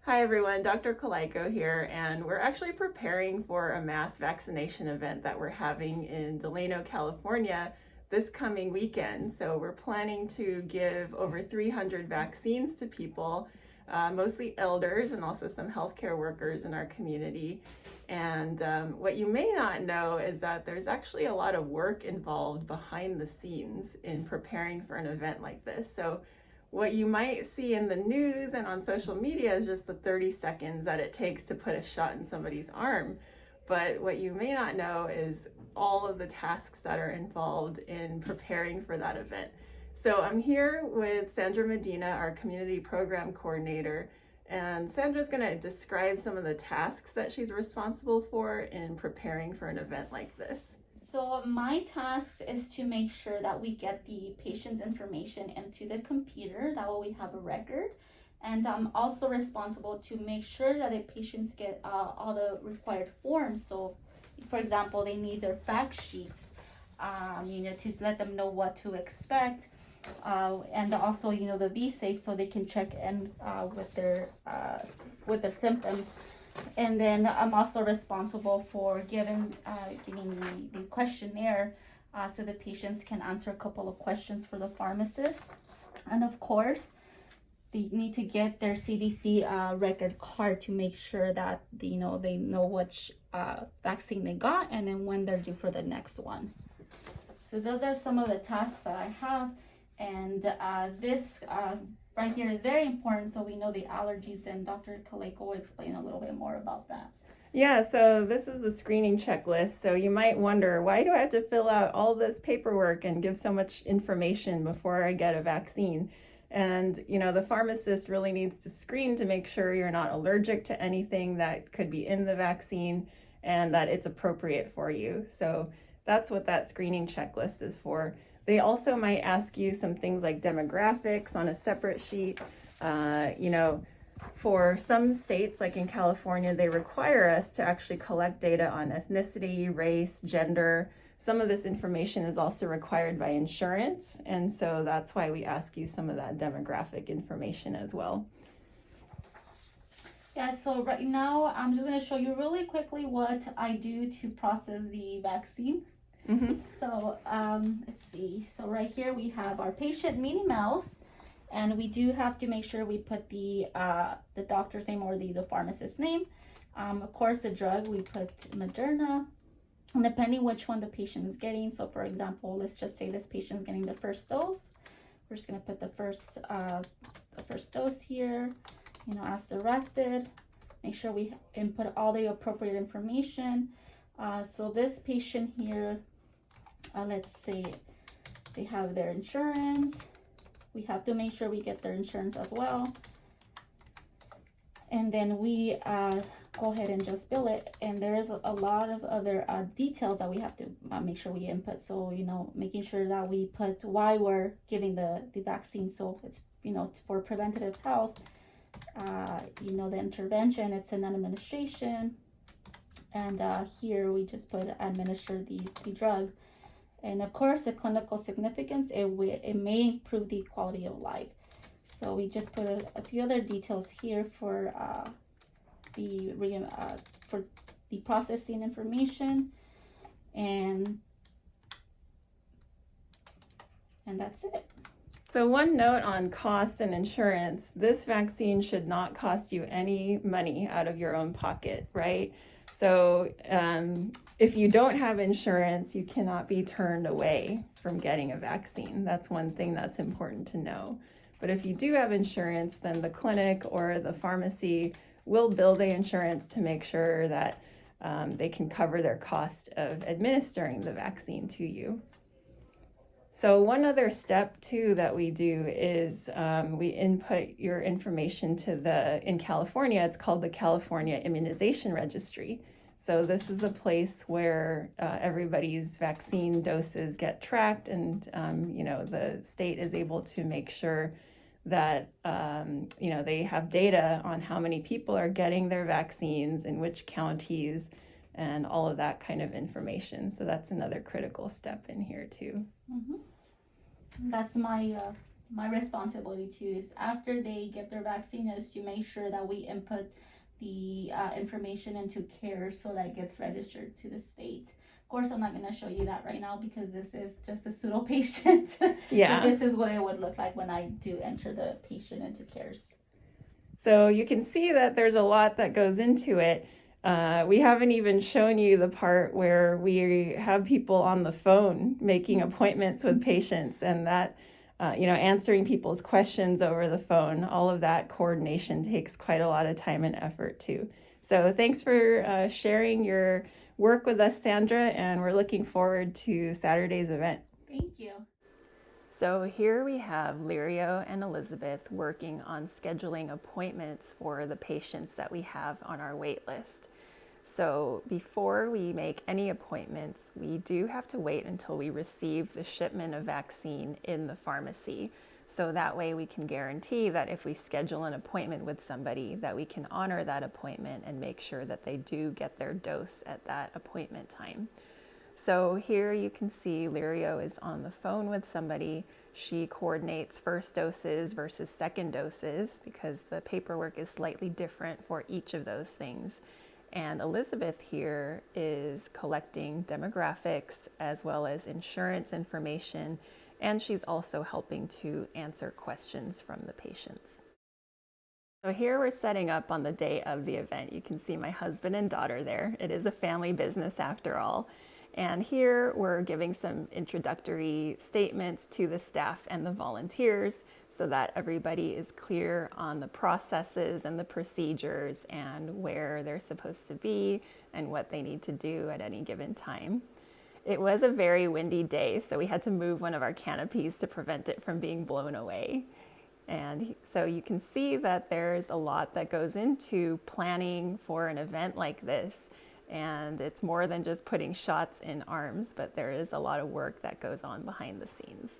Hi everyone, Dr. Kalaiko here, and we're actually preparing for a mass vaccination event that we're having in Delano, California this coming weekend. So we're planning to give over 300 vaccines to people, mostly elders and also some healthcare workers in our community. And what you may not know is that there's actually a lot of work involved behind the scenes in preparing for an event like this. So what you might see in the news and on social media is just the 30 seconds that it takes to put a shot in somebody's arm. But what you may not know is all of the tasks that are involved in preparing for that event. So I'm here with Sandra Medina, our community program coordinator, and Sandra's going to describe some of the tasks that she's responsible for in preparing for an event like this. So my task is to make sure that we get the patient's information into the computer, that way we have a record. And I'm also responsible to make sure that the patients get all the required forms. So, for example, they need their fact sheets, to let them know what to expect. And also, the Be Safe, so they can check in with their symptoms. And then I'm also responsible for giving the questionnaire so the patients can answer a couple of questions for the pharmacist. And of course, they need to get their CDC record card to make sure that they know which vaccine they got and then when they're due for the next one. So those are some of the tasks that I have. And this right here is very important, so we know the allergies, and Dr. Kalaiko will explain a little bit more about that. Yeah, so this is the screening checklist. So you might wonder, why do I have to fill out all this paperwork and give so much information before I get a vaccine? And, the pharmacist really needs to screen to make sure you're not allergic to anything that could be in the vaccine and that it's appropriate for you. So that's what that screening checklist is for. They also might ask you some things like demographics on a separate sheet. For some states, like in California, they require us to actually collect data on ethnicity, race, gender. Some of this information is also required by insurance, and so that's why we ask you some of that demographic information as well. Yeah, so right now I'm just going to show you really quickly what I do to process the vaccine. Mm-hmm. So let's see. So right here we have our patient Minnie Mouse, and we do have to make sure we put the doctor's name or the pharmacist's name. Of course, the drug we put Moderna, and depending which one the patient is getting. So for example, let's just say this patient is getting the first dose. We're just gonna put the first dose here, as directed. Make sure we input all the appropriate information. So this patient here, let's say they have their insurance. We have to make sure we get their insurance as well. And then we go ahead and just bill it. And there's a lot of other details that we have to make sure we input. So, making sure that we put why we're giving the vaccine. So it's, for preventative health, the intervention, it's an administration. And here we just put administer the drug. And of course, the clinical significance, it may improve the quality of life. So we just put a few other details here for the processing information, and that's it. So one note on cost and insurance: this vaccine should not cost you any money out of your own pocket, right? So if you don't have insurance, you cannot be turned away from getting a vaccine. That's one thing that's important to know. But if you do have insurance, then the clinic or the pharmacy will bill the insurance to make sure that they can cover their cost of administering the vaccine to you. So one other step too that we do is we input your information to in California, it's called the California Immunization Registry. So this is a place where everybody's vaccine doses get tracked, and the state is able to make sure that they have data on how many people are getting their vaccines in which counties and all of that kind of information. So that's another critical step in here too. Mm-hmm. That's my my responsibility too is after they get their vaccine is to make sure that we input the information into CARE so that it gets registered to the state. Of course, I'm not going to show you that right now because this is just a pseudo patient. Yeah. But this is what it would look like when I do enter the patient into CARES. So you can see that there's a lot that goes into it. We haven't even shown you the part where we have people on the phone making appointments with patients, and that, answering people's questions over the phone. All of that coordination takes quite a lot of time and effort too. So thanks for sharing your work with us, Sandra, and we're looking forward to Saturday's event. Thank you. So here we have Lirio and Elizabeth working on scheduling appointments for the patients that we have on our wait list. So before we make any appointments, we do have to wait until we receive the shipment of vaccine in the pharmacy. So that way we can guarantee that if we schedule an appointment with somebody, that we can honor that appointment and make sure that they do get their dose at that appointment time. So here you can see Lirio is on the phone with somebody. She coordinates first doses versus second doses because the paperwork is slightly different for each of those things. And Elizabeth here is collecting demographics as well as insurance information, and she's also helping to answer questions from the patients. So here we're setting up on the day of the event. You can see my husband and daughter there. It is a family business after all. And here we're giving some introductory statements to the staff and the volunteers so that everybody is clear on the processes and the procedures and where they're supposed to be and what they need to do at any given time. It was a very windy day, so we had to move one of our canopies to prevent it from being blown away. And so you can see that there's a lot that goes into planning for an event like this. And it's more than just putting shots in arms, but there is a lot of work that goes on behind the scenes.